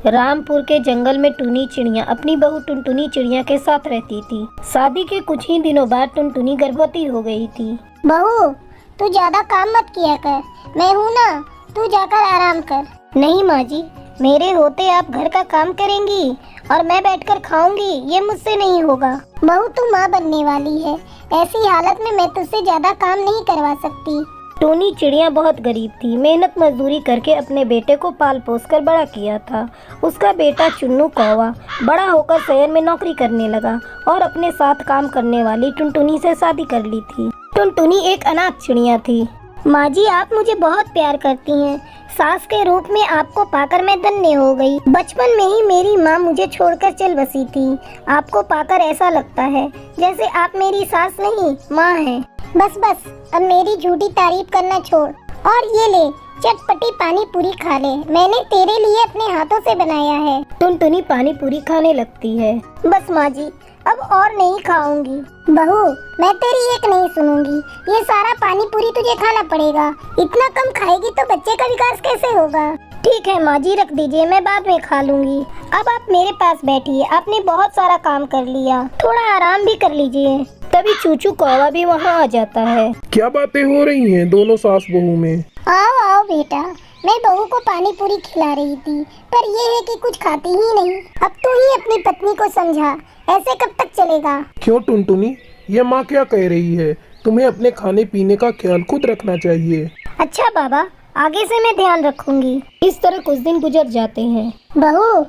रामपुर के जंगल में टुनी चिड़िया अपनी बहू टुनटुनी चिड़िया के साथ रहती थी। शादी के कुछ ही दिनों बाद टुनटुनी गर्भवती हो गई थी। बहू, तू ज्यादा काम मत किया कर, मैं हूँ ना, तू जाकर आराम कर। नहीं माँ जी, मेरे होते आप घर का काम करेंगी और मैं बैठकर खाऊंगी, ये मुझसे नहीं होगा। बहू, तू माँ बनने वाली है, ऐसी हालत में मैं तुझसे ज्यादा काम नहीं करवा सकती। टुनी चिड़िया बहुत गरीब थी। मेहनत मजदूरी करके अपने बेटे को पाल पोस कर बड़ा किया था। उसका बेटा चुन्नू कौवा बड़ा होकर शहर में नौकरी करने लगा और अपने साथ काम करने वाली टुनटुनी से शादी कर ली थी। टुनटुनी एक अनाथ चिड़िया थी। माँ जी, आप मुझे बहुत प्यार करती हैं। सास के रूप में आपको पाकर मैं धन्य हो गई। बचपन में ही मेरी माँ मुझे छोड़कर चल बसी थी। आपको पाकर ऐसा लगता है जैसे आप मेरी सास नहीं, माँ हैं। बस बस, अब मेरी झूठी तारीफ करना छोड़ और ये ले, चटपटी पानी पूरी खा ले, मैंने तेरे लिए अपने हाथों से बनाया है। टुनटुनी पानी पूरी खाने लगती है। बस माँ जी, अब और नहीं खाऊंगी। बहू, मैं तेरी एक नहीं सुनूंगी, ये सारा पानी पूरी तुझे खाना पड़ेगा। इतना कम खाएगी तो बच्चे का विकास कैसे होगा। ठीक है माँ जी, रख दीजिए, मैं बाद में खा लूंगी। अब आप मेरे पास बैठिए, आपने बहुत सारा काम कर लिया, थोड़ा आराम भी कर लीजिए। तभी चूचू कौवा भी वहाँ आ जाता है। क्या बातें हो रही हैं दोनों सास बहू में? आओ आओ बेटा, मैं बहू को पानी पूरी खिला रही थी, पर ये है कि कुछ खाती ही नहीं। अब तू ही अपनी पत्नी को समझा, ऐसे कब तक चलेगा। क्यों टुनटुनी, ये माँ क्या कह रही है? तुम्हें अपने खाने पीने का ख्याल खुद रखना चाहिए। अच्छा बाबा, आगे से मैं ध्यान रखूंगी। इस तरह कुछ दिन गुजर जाते हैं। बहू,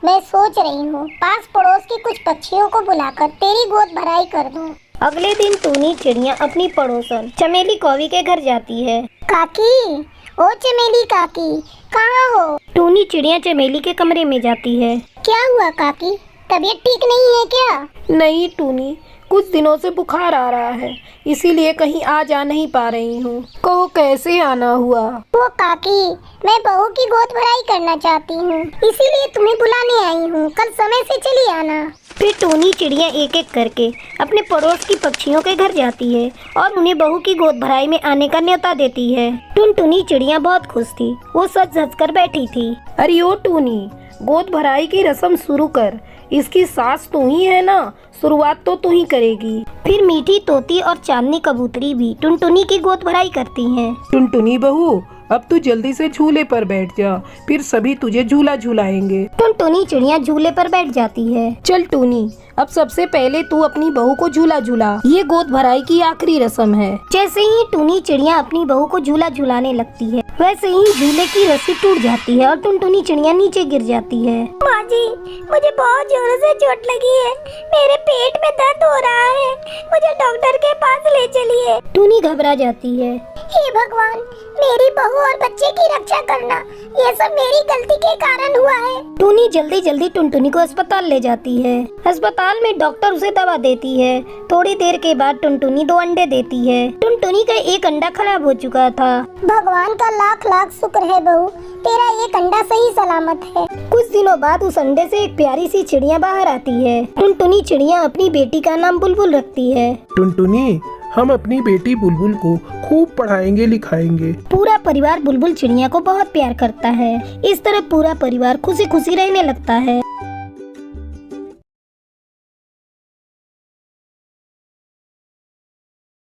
मैं सोच रही हूँ पास पड़ोस के कुछ पक्षियों को बुलाकर तेरी गोद भराई कर दूँ। अगले दिन टुनी चिड़िया अपनी पड़ोसन चमेली कौवी के घर जाती है। काकी, ओ चमेली काकी, कहाँ हो? टुनी चिड़िया चमेली के कमरे में जाती है। क्या हुआ काकी, तबीयत ठीक नहीं है क्या? नहीं टूनी, कुछ दिनों से बुखार आ रहा है, इसीलिए कहीं आ जा नहीं पा रही हूँ। कहो कैसे आना हुआ? वो काकी, मैं बहू की गोद भराई करना चाहती हूँ, इसीलिए तुम्हें बुलाने आई हूँ। कल समय से चली आना। फिर टुनी चिड़िया एक एक करके अपने पड़ोस की पक्षियों के घर जाती है और उन्हें बहू की गोद भराई में आने का न्योता देती है। टुनटुनी चिड़िया बहुत खुश थी, वो सज धज कर बैठी थी। अरे ओ टूनी, गोद भराई की रस्म शुरू कर, इसकी सास तू ही है ना, शुरुआत तो तू ही करेगी। फिर मीठी तोती और चांदनी कबूतरी भी टुनटुनी की गोद भराई करती हैं। टुनटुनी बहू, अब तू जल्दी से झूले पर बैठ जा, फिर सभी तुझे झूला झूलाएंगे। टुनटुनी चिड़िया झूले पर बैठ जाती है। चल टूनी, अब सबसे पहले तू अपनी बहू को झूला झूला, ये गोद भराई की आखिरी रस्म है। जैसे ही टुनी चिड़िया अपनी बहू को झूला झूलाने लगती है, वैसे ही झूले की रस्सी टूट जाती है और टुनटुनी चिड़िया नीचे गिर जाती है। माँ जी, मुझे बहुत जोरों से चोट लगी है, मेरे पेट में दर्द हो रहा है, मुझे डॉक्टर के पास ले चलिए। टुनी घबरा जाती है। हे भगवान, मेरी बहू और बच्चे की रक्षा करना, ये सब मेरी गलती के कारण हुआ है। टुनी जल्दी जल्दी टुनटुनी को अस्पताल ले जाती है। अस्पताल में डॉक्टर उसे दवा देती है। थोड़ी देर के बाद टुनटुनी 2 अंडे देती है। टुनटुनी का एक अंडा खराब हो चुका था। भगवान का लाख लाख शुक्र है बहू, तेरा एक अंडा सही सलामत है। कुछ दिनों बाद उस अंडे से एक प्यारी सी चिड़िया बाहर आती है। टुनटुनी चिड़िया अपनी बेटी का नाम बुलबुल रखती है। टुनटुनी, हम अपनी बेटी बुलबुल को खूब पढ़ाएंगे लिखाएंगे। पूरा परिवार बुलबुल चिड़िया को बहुत प्यार करता है। इस तरह पूरा परिवार खुशी खुशी रहने लगता है।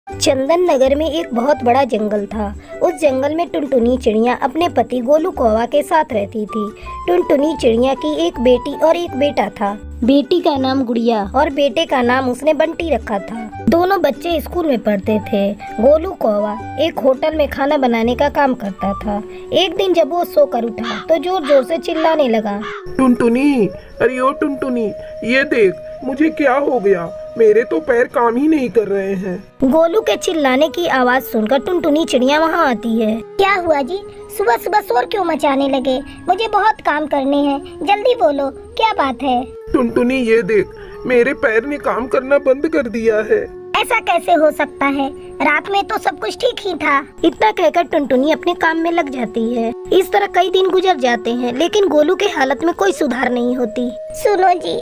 चंदन नगर में एक बहुत बड़ा जंगल था। उस जंगल में टुनटुनी चिड़िया अपने पति गोलू कौवा के साथ रहती थी। टुनटुनी चिड़िया की एक बेटी और एक बेटा था। बेटी का नाम गुड़िया और बेटे का नाम उसने बंटी रखा था। दोनों बच्चे स्कूल में पढ़ते थे। गोलू कौवा एक होटल में खाना बनाने का काम करता था। एक दिन जब वो सोकर उठा तो जोर जोर से चिल्लाने लगा। टुनटुनी, अरे ओ टुनटुनी, ये देख मुझे क्या हो गया, मेरे तो पैर काम ही नहीं कर रहे हैं। गोलू के चिल्लाने की आवाज सुनकर टुनटुनी चिड़िया वहाँ आती है। क्या हुआ जी, सुबह सुबह शोर क्यों मचाने लगे? मुझे बहुत काम करने हैं, जल्दी बोलो, क्या बात है? टुनटुनी, ये देख, मेरे पैर ने काम करना बंद कर दिया है। ऐसा कैसे हो सकता है? रात में तो सब कुछ ठीक ही था। इतना कहकर टुनटुनी अपने काम में लग जाती है। इस तरह कई दिन गुजर जाते हैं, लेकिन गोलू के हालत में कोई सुधार नहीं होती। सुनो जी,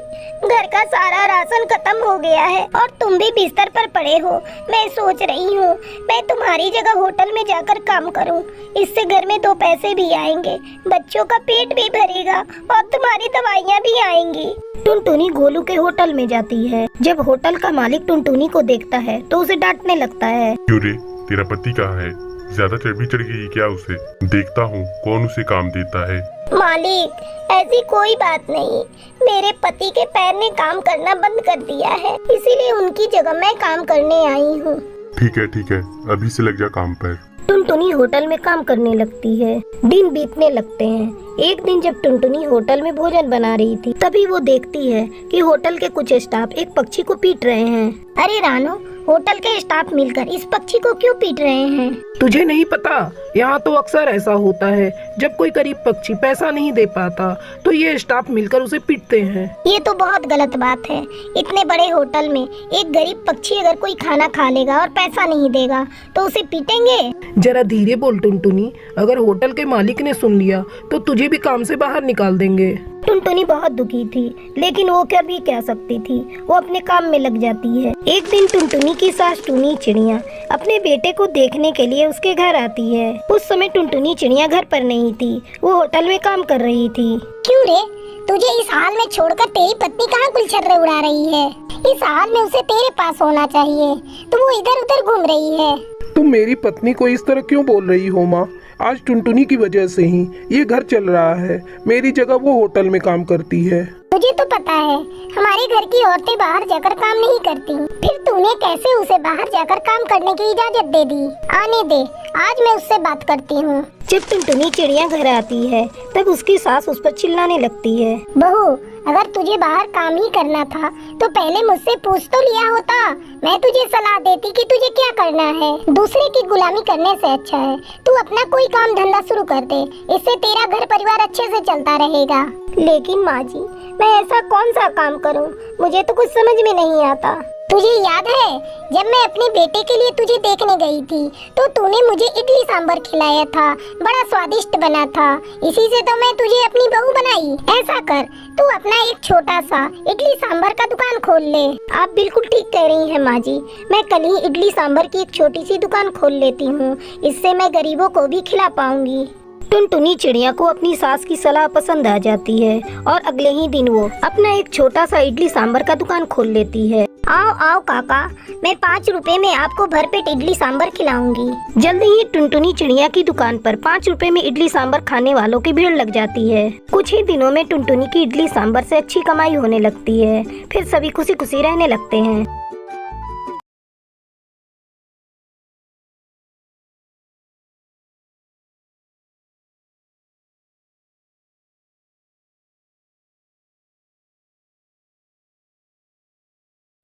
घर का सारा राशन खत्म हो गया है और तुम भी बिस्तर पर पड़े हो। मैं सोच रही हूँ मैं तुम्हारी जगह होटल में जाकर काम करूँ। इससे घर में 2 पैसे भी आएंगे, बच्चों का पेट भी भरेगा और तुम्हारी दवाइयाँ भी आएंगी। टुनटुनी गोलू के होटल में जाती है। जब होटल का मालिक टुनटुनी को देखता है तो उसे डांटने लगता है। क्यों रे, तेरा पति कहाँ है? ज्यादा चर्बी चढ़ गई क्या उसे? देखता हूँ कौन उसे काम देता है। मालिक, ऐसी कोई बात नहीं। मेरे पति के पैर ने काम करना बंद कर दिया है, इसीलिए उनकी जगह मैं काम करने आई हूँ। ठीक है, अभी से लग जा काम पर। टुनटुनी होटल में काम करने लगती है। दिन बीतने लगते हैं। एक दिन जब टुनटुनी होटल में भोजन बना रही थी, तभी वो देखती है कि होटल के कुछ स्टाफ एक पक्षी को पीट रहे हैं। अरे रानो, होटल के स्टाफ मिलकर इस पक्षी को क्यों पीट रहे हैं? तुझे नहीं पता? यहाँ तो अक्सर ऐसा होता है, जब कोई गरीब पक्षी पैसा नहीं दे पाता तो ये स्टाफ मिलकर उसे पीटते हैं। ये तो बहुत गलत बात है। इतने बड़े होटल में एक गरीब पक्षी अगर कोई खाना खा लेगा और पैसा नहीं देगा तो उसे पीटेंगे? जरा धीरे बोल टुनटुनी, अगर होटल के मालिक ने सुन लिया तो तुझे भी काम से बाहर निकाल देंगे। टुनटुनी बहुत दुखी थी, लेकिन वो क्या सकती थी। वो अपने काम में लग जाती है। एक दिन टुनटुनी की सास टूनी चिड़िया अपने बेटे को देखने के लिए उसके घर आती है। उस समय टुनटुनी चिड़िया घर पर नहीं थी, वो होटल में काम कर रही थी। क्यों रे, तुझे इस हाल में छोड़कर तेरी पत्नी कहाँ गुलछर्रे उड़ा रही है? इस हाल में उसे तेरे पास होना चाहिए, तो वो इधर उधर घूम रही है। तुम मेरी पत्नी को इस तरह क्यों बोल रही हो माँ? आज टुनटुनी की वजह से ही ये घर चल रहा है। मेरी जगह वो होटल में काम करती है। मुझे तो पता है हमारे घर की औरतें बाहर जाकर काम नहीं करती, फिर तूने कैसे उसे बाहर जाकर काम करने की इजाजत दे दी? आने दे, आज मैं उससे बात करती हूँ। जब टुनटुनी चिड़िया घर आती है तब उसकी सास उस पर चिल्लाने लगती है। बहू, अगर तुझे बाहर काम ही करना था तो पहले मुझसे पूछ तो लिया होता। मैं तुझे सलाह देती कि तुझे क्या करना है। दूसरे की गुलामी करने से अच्छा है तू अपना कोई काम धंधा शुरू कर दे, इससे तेरा घर परिवार अच्छे से चलता रहेगा। लेकिन माँ जी, मैं ऐसा कौन सा काम करूँ? मुझे तो कुछ समझ में नहीं आता। तुझे याद है जब मैं अपने बेटे के लिए तुझे देखने गई थी तो तूने मुझे इडली सांभर खिलाया था, बड़ा स्वादिष्ट बना था। इसी से तो मैं तुझे अपनी बहू बनाई। ऐसा कर, तू अपना एक छोटा सा इडली सांभर का दुकान खोल ले। आप बिल्कुल ठीक कह रही हैं माँ जी, मैं कल ही इडली सांभर की एक छोटी सी दुकान खोल लेती हूँ। इससे मैं गरीबों को भी खिला पाऊंगी। टुनटुनी चिड़िया को अपनी सास की सलाह पसंद आ जाती है और अगले ही दिन वो अपना एक छोटा सा इडली सांभर का दुकान खोल लेती है। आओ आओ काका, मैं 5 रुपए में आपको भरपेट इडली सांभर खिलाऊंगी। जल्दी ही टुनटुनी चिड़िया की दुकान पर 5 रुपए में इडली सांभर खाने वालों की भीड़ लग जाती है। कुछ ही दिनों में टुनटुनी की इडली सांभर से अच्छी कमाई होने लगती है। फिर सभी खुशी खुशी रहने लगते हैं।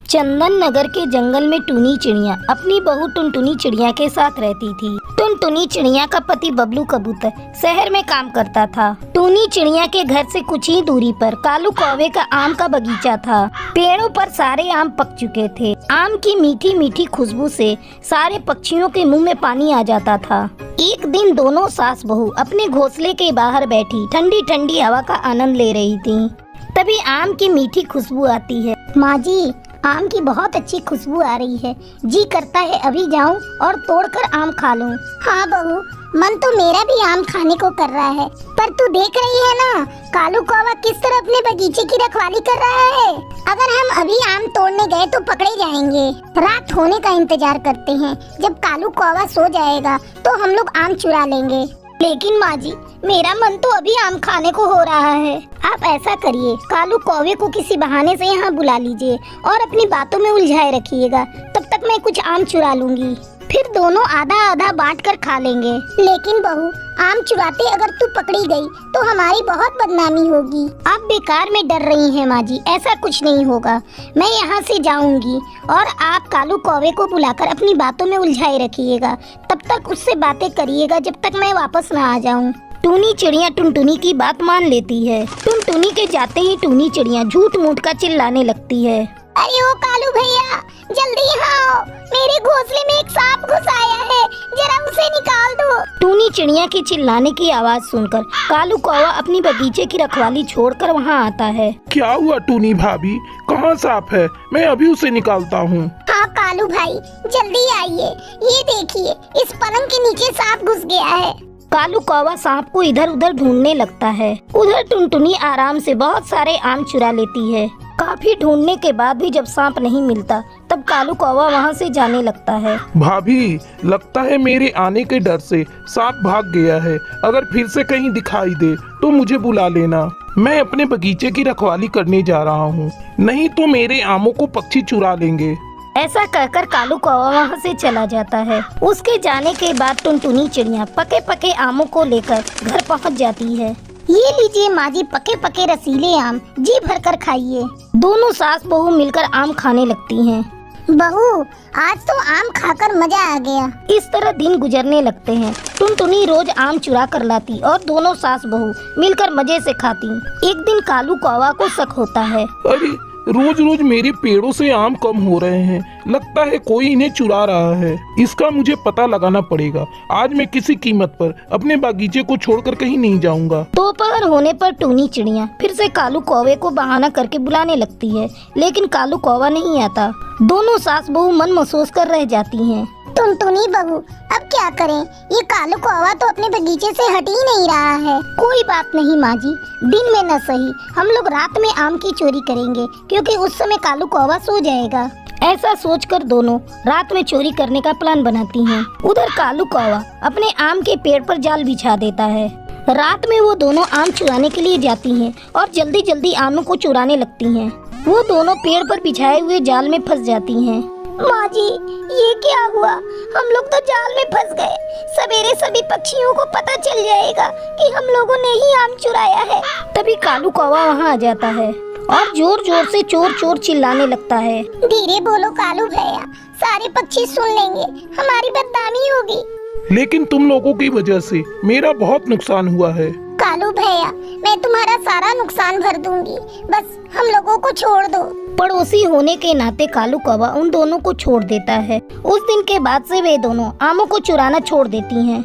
चंदन नगर के जंगल में टूनी चिड़िया अपनी बहू टुनटुनी चिड़िया के साथ रहती थी। टुनटुनी चिड़िया का पति बबलू कबूतर शहर में काम करता था। टूनी चिड़िया के घर से कुछ ही दूरी पर कालू कौवे का आम का बगीचा था। पेड़ों पर सारे आम पक चुके थे। आम की मीठी मीठी खुशबू से सारे पक्षियों के मुंह में पानी आ जाता था। एक दिन दोनों सास बहू अपने घोंसले के बाहर बैठी ठंडी ठंडी हवा का आनंद ले रही थी। तभी आम की मीठी खुशबू आती है। माँ जी, आम की बहुत अच्छी खुशबू आ रही है। जी करता है अभी जाऊं और तोड़कर आम खा लूं। हाँ बहू, मन तो मेरा भी आम खाने को कर रहा है, पर तू देख रही है ना कालू कौवा किस तरह अपने बगीचे की रखवाली कर रहा है। अगर हम अभी आम तोड़ने गए तो पकड़े जाएंगे। रात होने का इंतजार करते हैं, जब कालू कौवा सो जाएगा तो हम लोग आम चुरा लेंगे। लेकिन माँ जी, मेरा मन तो अभी आम खाने को हो रहा है। आप ऐसा करिए, कालू कौवे को किसी बहाने से यहाँ बुला लीजिए और अपनी बातों में उलझाए रखिएगा। तब तक मैं कुछ आम चुरा लूंगी, फिर दोनों आधा आधा बांट कर खा लेंगे। लेकिन बहू, आम चुराते अगर तू पकड़ी गई तो हमारी बहुत बदनामी होगी। आप बेकार में डर रही हैं माँ जी, ऐसा कुछ नहीं होगा। मैं यहाँ से जाऊंगी और आप कालू कौवे को बुलाकर अपनी बातों में उलझाए रखिएगा। तब तक उससे बातें करिएगा जब तक मैं वापस ना आ जाऊँ। टूनी चिड़िया टुनटुनी की बात मान लेती है। टुनटुनी के जाते ही टूनी चिड़िया झूठ मूठ का चिल्लाने लगती है। अरे ओ कालू भैया, जल्दी आओ, मेरे घोंसले में एक सांप घुस आया है, जरा उसे निकाल दो। टूनी चिड़िया की चिल्लाने की आवाज सुनकर कालू कौवा अपनी बगीचे की रखवाली छोड़कर वहाँ आता है। क्या हुआ टूनी भाभी, कहाँ सांप है? मैं अभी उसे निकालता हूँ। हाँ कालू भाई, जल्दी आइए, ये देखिए इस पलंग के नीचे सांप घुस गया है। कालू कौवा सांप को इधर उधर ढूंढने लगता है। उधर टुनटुनी आराम से बहुत सारे आम चुरा लेती है। काफी ढूंढने के बाद भी जब सांप नहीं मिलता तब कालू कौवा वहाँ से जाने लगता है। भाभी, लगता है मेरे आने के डर से सांप भाग गया है। अगर फिर से कहीं दिखाई दे तो मुझे बुला लेना। मैं अपने बगीचे की रखवाली करने जा रहा हूँ, नहीं तो मेरे आमों को पक्षी चुरा लेंगे। ऐसा कहकर कालू कौवा वहाँ से चला जाता है। उसके जाने के बाद टुनटुनी चिड़िया पके पके आमों को लेकर घर पहुँच जाती है। ये लीजिए माँ जी, पके पके रसीले आम, जी भर कर खाइए। दोनों सास बहू मिलकर आम खाने लगती हैं। बहू, आज तो आम खाकर मजा आ गया। इस तरह दिन गुजरने लगते हैं। टुनटुनी रोज आम चुरा कर लाती और दोनों सास बहू मिलकर मजे से खाती। एक दिन कालू कौवा को शक होता है। अरे, रोज रोज मेरे पेड़ों से आम कम हो रहे हैं। लगता है कोई इन्हें चुरा रहा है। इसका मुझे पता लगाना पड़ेगा। आज मैं किसी कीमत पर अपने बागीचे को छोड़कर कहीं नहीं जाऊंगा। दोपहर होने पर टूनी चिड़िया फिर से कालू कौवे को बहाना करके बुलाने लगती है, लेकिन कालू कौवा नहीं आता। दोनों सास बहू मन महसूस कर रह जाती हैं। टुनटुनी बहू, अब क्या करें? ये कालू कौवा तो अपने बगीचे से हट ही नहीं रहा है। कोई बात नहीं माँ जी, दिन में न सही हम लोग रात में आम की चोरी करेंगे, क्योंकि उस समय कालू कौवा सो जाएगा। ऐसा सोचकर दोनों रात में चोरी करने का प्लान बनाती हैं। उधर कालू कौवा अपने आम के पेड़ पर जाल बिछा देता है। रात में वो दोनों आम चुराने के लिए जाती हैं और जल्दी जल्दी आमों को चुराने लगती हैं। वो दोनों पेड़ पर बिछाए हुए जाल में फंस जाती हैं। माँ जी, ये क्या हुआ? हम लोग तो जाल में फंस गए। सवेरे सभी पक्षियों को पता चल जाएगा कि हम लोगों ने ही आम चुराया है। तभी कालू कौवा वहाँ आ जाता है और जोर जोर से चोर चोर चिल्लाने लगता है। धीरे बोलो कालू भैया, सारे पक्षी सुन लेंगे, हमारी बदनामी होगी। लेकिन तुम लोगों की वजह से मेरा बहुत नुकसान हुआ है। कालू भैया, मैं तुम्हारा सारा नुकसान भर दूंगी, बस हम लोगों को छोड़ दो। पड़ोसी होने के नाते कालू कौवा उन दोनों को छोड़ देता है। उस दिन के बाद से वे दोनों आमों को चुराना छोड़ देती हैं।